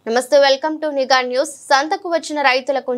నమస్తే, welcome to నిఘా news. సంతకు వచ్చిన రైతులకు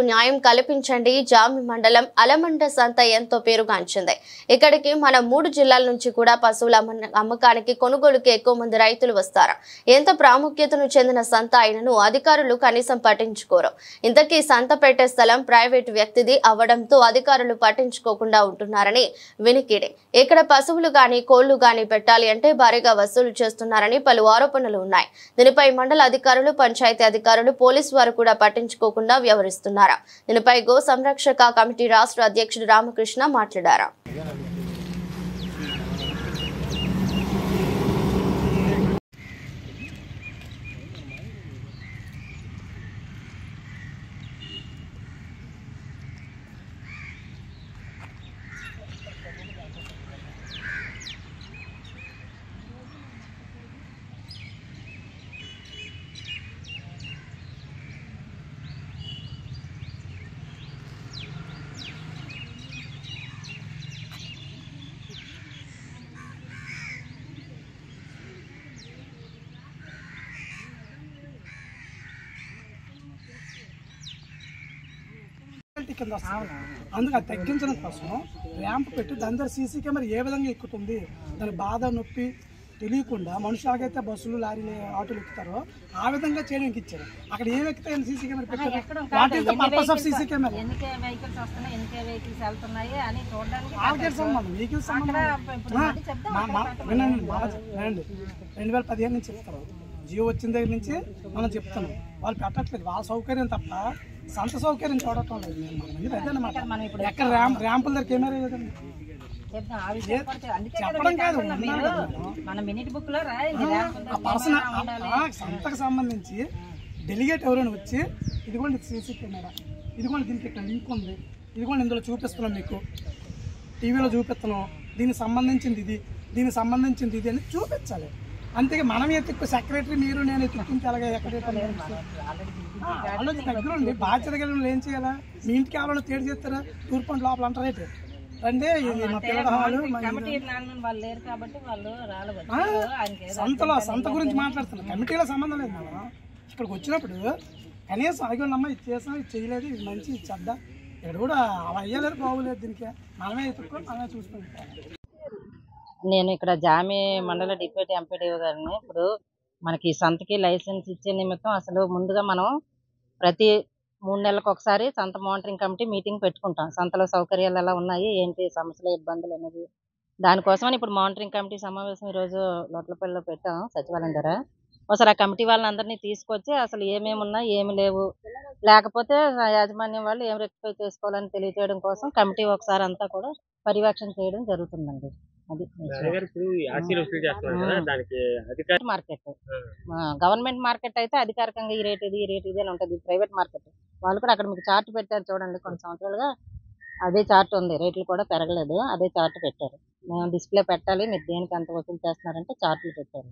న్యాయం కల్పించండి. జామి మండలం అలమండ సంత ఎంతో పేరుగాంచింది. ఇక్కడికి మన 3 జిల్లాల నుంచి కూడా పశువుల అమ్మకానికి కొనుగోలుకి ఎక్కువ మంది రైతులు వస్తారు. ఎంత ప్రాముఖ్యతను చెందిన సంత అయినను అధికారులు కనీసం పట్టించుకోరు. ఇంతకీ సంత పెట్టే స్థలం ప్రైవేట్ వ్యక్తిది అవ్వడంతో అధికారులు పట్టించుకోకుండా ఉంటున్నారని వినికిడి. ఇక్కడ పశువులు గాని కోళ్లు గాని పెట్టాలి అంటే భారీగా వసూలు చేస్తున్నారని పలు ఆరోపణలు ఉన్నాయి. దీనిపై మండల అధికారులు, పంచాయతీ అధికారులు, పోలీసు వారు కూడా పట్టించుకోకుండా వ్యవహరిస్తున్నారు. దీనిపై గో సంరక్షక కమిటీ రాష్ట్ర అధ్యక్షుడు రామకృష్ణ మాట్లాడారు. కింద వస్తుంది. అందుకు అది తగ్గించడం కోసం ర్యాంప్ పెట్టి దాని ద్వారా సీసీ కెమెరా ఏ విధంగా ఎక్కుతుంది, దాని బాధ నొప్పి తెలియకుండా మనుషులకైతే బస్సులు, లారీలు, ఆటోలు ఎక్కుతారో ఆ విధంగా చేయడానికి ఇచ్చారు. అక్కడ ఏం ఎక్కుతాయని సీసీ కెమెరా పెట్టారు. What is the purpose of CC camera? Vehicles వస్తున్నాయి, వెహికల్స్ వెళ్తున్నాయి అని చూడడానికి వెహికల్స్ సంబంధం 2015 నుంచి చెప్తారు. జియో వచ్చిన దగ్గర నుంచి మనం చెప్తున్నాం. వాళ్ళు పెట్టట్లేదు, వాళ్ళ సౌకర్యం తప్ప సంత సౌకర్యం చూడటం లేదు. అదేనమాట. ఎక్కడ ర్యాంపుల దగ్గర కెమెరా లేదండి. చెప్పడం కాదు, సంతకు సంబంధించి డెలిగేట్ ఎవరైనా వచ్చి ఇదిగోండి సీసీ కెమెరా, ఇదిగోండి దీనికి ఇక్కడ లింక్ ఉంది, ఇదిగోండి ఇందులో చూపిస్తున్నాం, మీకు టీవీలో చూపిస్తున్నాం, దీనికి సంబంధించింది ఇది, దీనికి సంబంధించింది ఇది అని చూపించాలి. అంతే మనం ఎత్తుకు సెక్రటరీ మీరు నేను ఎత్తుకుంటే అలాగే ఎక్కడ ఆలోచన దగ్గర ఉండి బాధ్యత కలిగిన ఏం చేయాలా? మీ ఇంటికి ఎవరైనా తేడు చేస్తారా? తూర్పు లోపల అంటారు అయితే రండి, ఇది మా పిల్లల హాలు. సంత గురించి మాట్లాడుతున్నాం, కమిటీలో సంబంధం లేదు. మనం ఇక్కడికి వచ్చినప్పుడు కనీసం అడిగినమ్మా ఇది చేసాం, ఇది చేయలేదు, ఇది మంచి ఇది చెడ్డ, ఇక్కడ కూడా అలా అయ్యలేదు, బాగోలేదు, దీనికి మనమే ఎత్తుక్కొని మనమే చూసుకుంటాం. నేను ఇక్కడ జామి మండల డిప్యూటీ ఎంపీడీఓ గారిని. ఇప్పుడు మనకి సంతకి లైసెన్స్ ఇచ్చే నిమిత్తం అసలు ముందుగా మనం ప్రతి 3 నెలలకు ఒకసారి సంత మానిటరింగ్ కమిటీ మీటింగ్ పెట్టుకుంటాం. సంతలో సౌకర్యాలు ఎలా ఉన్నాయి, ఏంటి సమస్యలు, ఇబ్బందులు అనేది దానికోసమని ఇప్పుడు మానిటరింగ్ కమిటీ సమావేశం ఈరోజు లోట్లపల్లిలో పెట్టాం సచివాలయం ద్వారా. ఒకసారి ఆ కమిటీ వాళ్ళని అందరినీ తీసుకొచ్చి అసలు ఏమేమి ఉన్నాయి, ఏమి లేవు, లేకపోతే యాజమాన్యం వాళ్ళు ఏం రెక్టిఫై చేసుకోవాలని తెలియజేయడం కోసం కమిటీ ఒకసారి అంతా కూడా పర్యవేక్షణ చేయడం జరుగుతుందండి. అది మార్కెట్, గవర్నమెంట్ మార్కెట్ అయితే అధికారికంగా ఈ రేట్ ఇది, ఈ రేట్ ఇది అని ఉంటుంది. ప్రైవేట్ మార్కెట్ వాళ్ళు కూడా అక్కడ మీకు చార్ట్ పెట్టారు చూడండి. కొన్ని సంవత్సరాలుగా అదే చార్ట్ ఉంది, రేట్లు కూడా పెరగలేదు, అదే చార్ట్ పెట్టారు. మేము డిస్ప్లే పెట్టాలి, మీరు దేనికి ఎంత వసూలు చేస్తున్నారంటే చార్ట్లు పెట్టారు.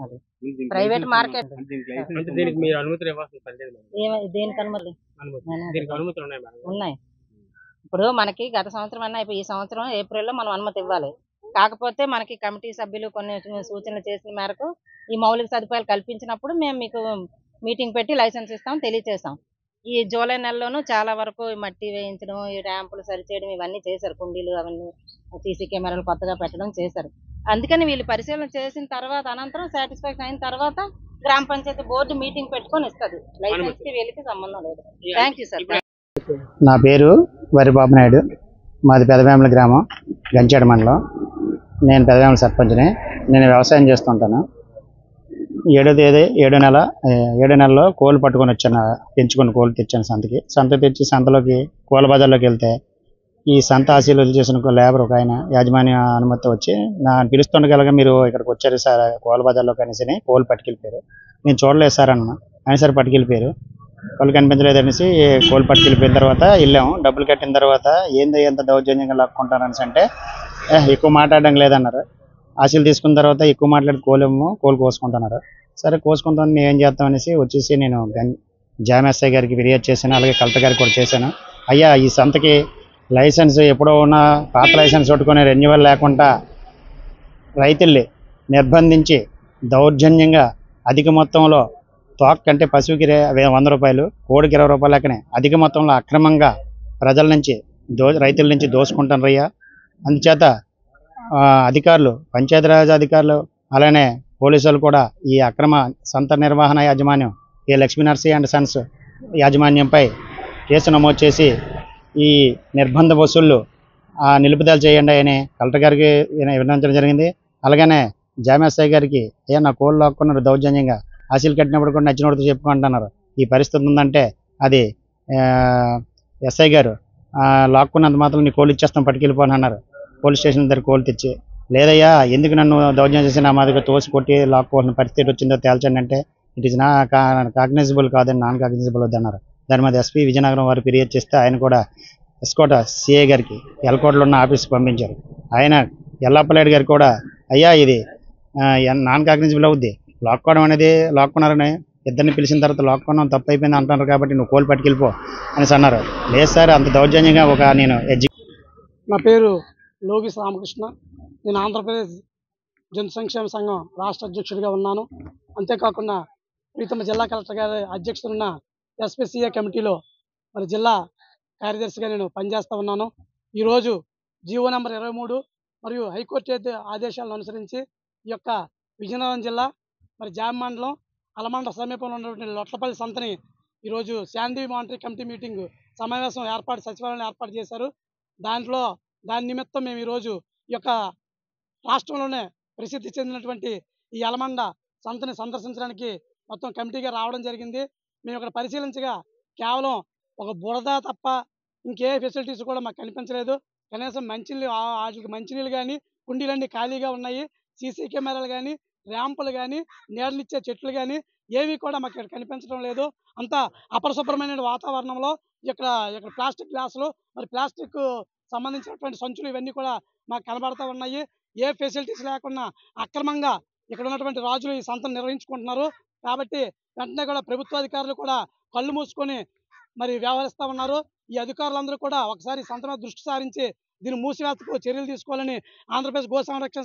అది ప్రైవేట్ మార్కెట్. దేనికి అనుమతి ఉన్నాయి? ఇప్పుడు మనకి గత సంవత్సరం అన్నా ఈ సంవత్సరం ఏప్రిల్లో మనం అనుమతి ఇవ్వాలి. కాకపోతే మనకి కమిటీ సభ్యులు కొన్ని సూచనలు చేసిన మేరకు ఈ మౌలిక సదుపాయాలు కల్పించినప్పుడు మేము మీకు మీటింగ్ పెట్టి లైసెన్స్ ఇస్తాం, తెలియజేస్తాం. ఈ జూలై నెలలోనూ చాలా వరకు మట్టి వేయించడం, ఈ ర్యాంపులు సరిచేయడం ఇవన్నీ చేశారు. కుండీలు అవన్నీ సీసీ కెమెరాలు కొత్తగా పెట్టడం చేశారు. అందుకని వీళ్ళు పరిశీలన చేసిన తర్వాత అనంతరం సాటిస్ఫాక్షన్ అయిన తర్వాత గ్రామ పంచాయతీ బోర్డు మీటింగ్ పెట్టుకొని ఇస్తుంది. లైసెన్స్ కి వీళ్ళకి సంబంధం లేదు. Thank you sir. నా పేరు వరిబాబు నాయుడు, మాది పెదవేముల గ్రామం, గంచేడ మండలం. నేను పెదవేముల సర్పంచ్ని. నేను వ్యవసాయం చేస్తుంటాను. 7 నెలలో కోళ్ళు పట్టుకొని వచ్చాను, పెంచుకొని కోళ్ళు తెచ్చాను సంతకి. తెచ్చి సంతలోకి కోళ్ళ బజార్లోకి వెళ్తే ఈ సంత ఆశీలు చేసిన లేబర్ ఒక ఆయన యాజమాన్య అనుమతి వచ్చి నా పిలుస్తుండగలగా మీరు ఇక్కడికి వచ్చారు సార్ కోళ్ళ బజార్లోకి అనేసి కోళ్ళు పట్టుకెళ్ళిపోయారు. నేను చూడలేదు సార్ అయినా సరే పట్టుకెళ్ళిపోయారు. కోళ్ళు కనిపించలేదు అనేసి కోళ్ళు పట్టుకెళ్ళిపోయిన తర్వాత వెళ్ళాము. డబ్బులు కట్టిన తర్వాత ఏందో ఎంత దౌర్జన్యంగా లాక్కుంటారనేసి అంటే ఎక్కువ మాట్లాడడం లేదన్నారు. ఆశీలు తీసుకున్న తర్వాత ఎక్కువ మాట్లాడి కోళ్ళు కోసుకుంటున్నారు. సరే కోసుకుంటాను, మేము ఏం చేస్తాం అనేసి వచ్చేసి నేను జామి ఎస్ఐ గారికి ఫిర్యాదు చేశాను, అలాగే కలెక్టర్ గారికి కూడా చేశాను. అయ్యా ఈ సంతకి లైసెన్స్ ఎప్పుడో ఉన్న పాత లైసెన్స్ పెట్టుకుని రెన్యువల్ లేకుండా రైతుల్ని నిర్బంధించి దౌర్జన్యంగా అధిక మొత్తంలో తోక్ అంటే పశువుకి 100 రూపాయలు, కోడికి 20 రూపాయలు లెక్కనే అధిక మొత్తంలో అక్రమంగా ప్రజల నుంచి రైతుల నుంచి దోసుకుంటున్నారయ్యా. అందుచేత అధికారులు, పంచాయతీరాజ్ అధికారులు అలానే పోలీసులు కూడా ఈ అక్రమ సంత నిర్వహణ యాజమాన్యం ఏ లక్ష్మీనరసి అండ్ సన్స్ యాజమాన్యంపై కేసు నమోదు చేసి ఈ నిర్బంధ వసూళ్లు నిలుపుదల చేయండి అని కలెక్టర్ గారికి విన్నవించడం జరిగింది. అలాగనే జామేశ్వరి గారికి నా కోళ్ళు లాక్కున్నారు దౌర్జన్యంగా, ఆశీలు కట్టినప్పుడు కూడా నచ్చినోడితో చెప్పుకుంటున్నారు. ఈ పరిస్థితి ఉందంటే అది ఎస్ఐ గారు లాక్కున్నంత మాత్రం నీ కోళ్ళు ఇచ్చేస్తాం పట్టుకెళ్ళిపోని అన్నారు. పోలీస్ స్టేషన్ దగ్గర కోళ్ళు తెచ్చి, లేదయ్యా ఎందుకు నన్ను దౌర్జన్యం చేసి నా మాదిరిగా తోసి కొట్టి లాక్కోవాల్సిన పరిస్థితి వచ్చిందో తేల్చండి అంటే ఇట్ ఈస్ కాగ్నైజబుల్ కాదని నాన్ కాగ్నైజబుల్ వద్దన్నారు. దాని మీద ఎస్పీ విజయనగరం వారు ఫిర్యాదు చేస్తే ఆయన కూడా ఎస్కోట సిఐ గారికి ఎల్కోటలో ఉన్న ఆఫీస్కి పంపించారు. ఆయన ఎల్లప్పలేడు గారు కూడా అయ్యా ఇది నాన్ కాగ్నైజబుల్ అవుద్ది, లాక్కోవడం అనేది లాక్కున్నారని ఇద్దరిని పిలిచిన తర్వాత లాక్కోవడం తప్పు అయిపోయింది అంటున్నారు కాబట్టి నువ్వు కోళ్ళు పట్టుకెళ్ళిపో అనేసి అన్నారు. లేదు సార్ అంత దౌర్జన్యంగా నేను నా పేరు లోగిస్ రామకృష్ణ. నేను ఆంధ్రప్రదేశ్ జంతు సంక్షేమ సంఘం రాష్ట్ర అధ్యక్షుడిగా ఉన్నాను. అంతేకాకుండా ప్రీతమ జిల్లా కలెక్టర్ గారి అధ్యక్షుడున్న ఎస్పీసీఏ కమిటీలో మరి జిల్లా కార్యదర్శిగా నేను పనిచేస్తూ ఉన్నాను. ఈరోజు జీవో నెంబర్ 23 మరియు హైకోర్టు ఆదేశాలను అనుసరించి ఈ యొక్క విజయనగరం జిల్లా మరి జామ్ మండలం అలమండ సమీపంలో ఉన్నటువంటి లొట్లపల్లి సంతని ఈరోజు శాంతి మానిటరీ కమిటీ మీటింగ్ సమావేశం సచివాలయంలో ఏర్పాటు చేశారు. దాని నిమిత్తం మేము ఈరోజు ఈ యొక్క రాష్ట్రంలోనే ప్రసిద్ధి చెందినటువంటి ఈ అలమండ సంతని సందర్శించడానికి మొత్తం కమిటీగా రావడం జరిగింది. మేము ఇక్కడ పరిశీలించగా కేవలం ఒక బురద తప్ప ఇంకే ఫెసిలిటీస్ కూడా మాకు కనిపించలేదు. కనీసం వాటికి మంచినీళ్ళు కానీ కుండీలన్నీ ఖాళీగా ఉన్నాయి. సీసీ కెమెరాలు కానీ ర్యాంపులు కానీ నీడనిచ్చే చెట్లు కానీ ఏవి కూడా మాకు ఇక్కడ కనిపించడం లేదు. అంతా అపరిశుభ్రమైన వాతావరణంలో ఇక్కడ ప్లాస్టిక్ గ్లాసులు మరి ప్లాస్టిక్ సంబంధించినటువంటి సంచులు ఇవన్నీ కూడా మాకు కనబడుతూ ఉన్నాయి. ఏ ఫెసిలిటీస్ లేకుండా అక్రమంగా ఇక్కడ ఉన్నటువంటి రాజులు ఈ సంతను నిర్వహించుకుంటున్నారు. కాబట్టి వెంటనే కూడా ప్రభుత్వాధికారులు కూడా కళ్ళు మూసుకొని మరి వ్యవహరిస్తూ ఉన్నారు. ఈ అధికారులందరూ కూడా ఒకసారి సంత మీద దృష్టి సారించి దీన్ని మూసివేతకు చర్యలు తీసుకోవాలని ఆంధ్రప్రదేశ్ గో సంరక్షణ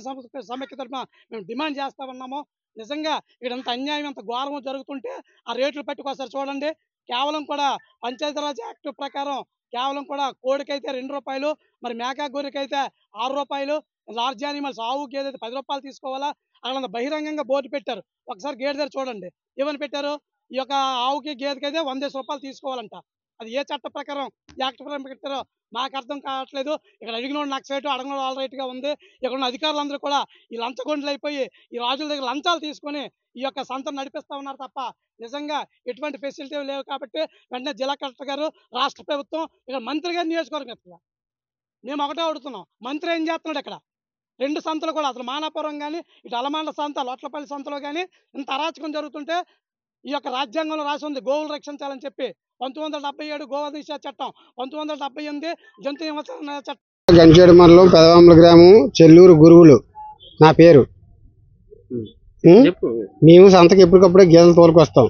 సమైక్య తరఫున మేము డిమాండ్ చేస్తూ ఉన్నాము. నిజంగా ఇక్కడ ఎంత అన్యాయం ఎంత ఘోరము జరుగుతుంటే ఆ రేట్లు పెట్టుకోసారి చూడండి. కేవలం కూడా పంచాయతీరాజ్ యాక్ట్ ప్రకారం కేవలం కూడా కోడికైతే 2 రూపాయలు, మరి మేకా గొర్రెకైతే 6 రూపాయలు, లార్జ్ యానిమల్స్ ఆవు గేదె అయితే 10 రూపాయలు తీసుకోవాలా. అక్కడ బహిరంగంగా బోర్డు పెట్టారు. ఒకసారి గేట్ దగ్గర చూడండి ఏమని పెట్టారు. ఈ యొక్క ఆవుకి గేదెకైతే 110 రూపాయలు తీసుకోవాలంట. అది ఏ చట్ట ప్రకారం యాక్ట్ ప్రకారం పెట్టారో మాకు అర్థం కావట్లేదు. ఇక్కడ అడిగినోడు నాకు రేటు అడగనోడు ఆల్ రైట్గా ఉంది. ఇక్కడ ఉన్న అధికారులందరూ కూడా ఈ లంచగొండలు అయిపోయి ఈ రాజుల దగ్గర లంచాలు తీసుకొని ఈ యొక్క సంతను నడిపిస్తూ ఉన్నారు తప్ప నిజంగా ఎటువంటి ఫెసిలిటీ లేవు. కాబట్టి వెంటనే జిల్లా కలెక్టర్ గారు, రాష్ట్ర ప్రభుత్వం, ఇక్కడ మంత్రి గారు నియోజకవర్గం కదా మేము ఒకటే అడుగుతున్నాం. మంత్రి ఏం చేస్తున్నాడు ఇక్కడ? 2 సంతలు కూడా అసలు మానాపురం కానీ ఇటు అలమండ సంత లొట్లపల్లి సంతలో కానీ ఇంత అరాచకం జరుగుతుంటే ఈ యొక్క రాజ్యాంగంలో రాసి ఉంది గోవులు రక్షించాలని చెప్పి 1977 గోవధ చట్టం, 1978 జంతు హింస చట్టం. గంచేడు మండలం పెదవాముల గ్రామం చెల్లూరు గురువులు నా పేరు. మేము సంతకి ఎప్పటికప్పుడే గీతలు తోలుకొస్తాం.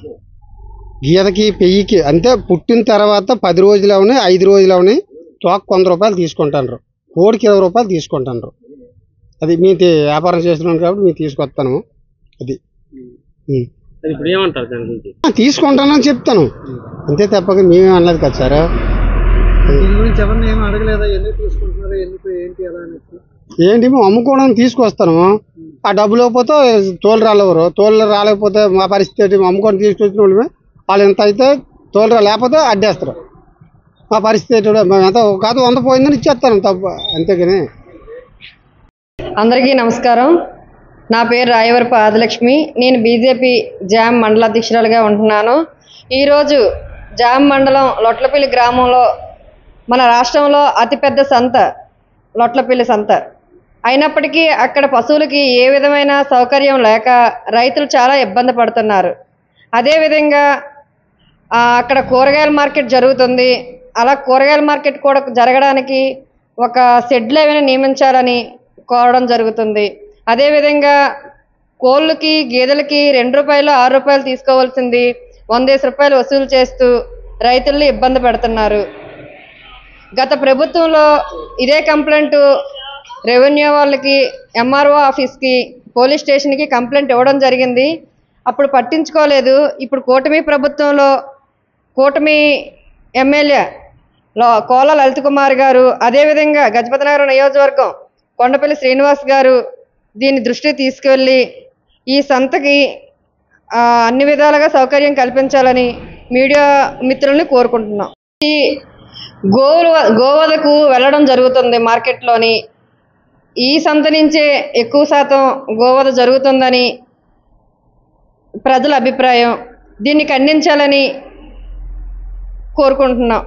గీతకి పెయ్యికి అంటే పుట్టిన తర్వాత 10 రోజులు అవని 5 రోజులు అవని తోక 100 రూపాయలు తీసుకుంటారు. కోడికి 20 రూపాయలు తీసుకుంటారు. అది మీ వ్యాపారం చేస్తున్నాం కాబట్టి మేము తీసుకొస్తాను. అది తీసుకుంటానని చెప్తాను అంతే తప్పక మేమే అన్నది కదా సార్. ఏంటి మేము అమ్ముకోవడానికి తీసుకొస్తాను. ఆ డబ్బు లేకపోతే తోలు రాలేకపోతే మా పరిస్థితి అమ్ముకొని తీసుకొచ్చిన వాళ్ళు ఎంత అయితే తోలు లేకపోతే అడ్డేస్తారు. మా పరిస్థితి మేము ఎంత కాదు 100 పోయిందని ఇచ్చేస్తాను తప్ప అంతేగాని. అందరికీ నమస్కారం. నా పేరు రాయవరపు ఆదిలక్ష్మి. నేను బీజేపీ జామ్ మండల అధ్యక్షురాలుగా ఉంటున్నాను. ఈరోజు జామ్ మండలం లొట్లపల్లి గ్రామంలో మన రాష్ట్రంలో అతిపెద్ద సంత లొట్లపల్లి సంత అయినప్పటికీ అక్కడ పశువులకి ఏ విధమైన సౌకర్యం లేక రైతులు చాలా ఇబ్బంది పడుతున్నారు. అదేవిధంగా అక్కడ కూరగాయల మార్కెట్ జరుగుతుంది. అలా కూరగాయల మార్కెట్ కూడా జరగడానికి ఒక షెడ్లు ఏమైనా నియమించాలని కోరడం జరుగుతుంది. అదేవిధంగా కోళ్ళకి గేదెలకి 2 రూపాయలు 6 రూపాయలు తీసుకోవాల్సింది 110 రూపాయలు వసూలు చేస్తూ రైతుల్ని ఇబ్బంది పెడుతున్నారు. గత ప్రభుత్వంలో ఇదే కంప్లైంట్ రెవెన్యూ వాళ్ళకి, ఎంఆర్ఓ ఆఫీస్కి, పోలీస్ స్టేషన్కి కంప్లైంట్ ఇవ్వడం జరిగింది. అప్పుడు పట్టించుకోలేదు. ఇప్పుడు కూటమి ప్రభుత్వంలో కూటమి ఎమ్మెల్యే కోల లలిత్ కుమార్ గారు, అదేవిధంగా గజపతినగరం నియోజకవర్గం కొండపల్లి శ్రీనివాస్ గారు దీన్ని దృష్టికి తీసుకువెళ్ళి ఈ సంతకి అన్ని విధాలుగా సౌకర్యం కల్పించాలని మీడియా మిత్రుల్ని కోరుకుంటున్నాం. ఈ గోవధకు వెళ్ళడం జరుగుతుంది మార్కెట్లోని. ఈ సంత నుంచే ఎక్కువ శాతం గోవధ జరుగుతుందని ప్రజల అభిప్రాయం. దీన్ని ఖండించాలని కోరుకుంటున్నాం.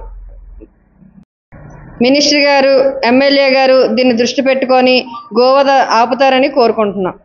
మినిస్టర్ గారు, ఎమ్మెల్యే గారు దీన్ని దృష్టి పెట్టుకొని గోవధ ఆపుతారని కోరుకుంటున్నాం.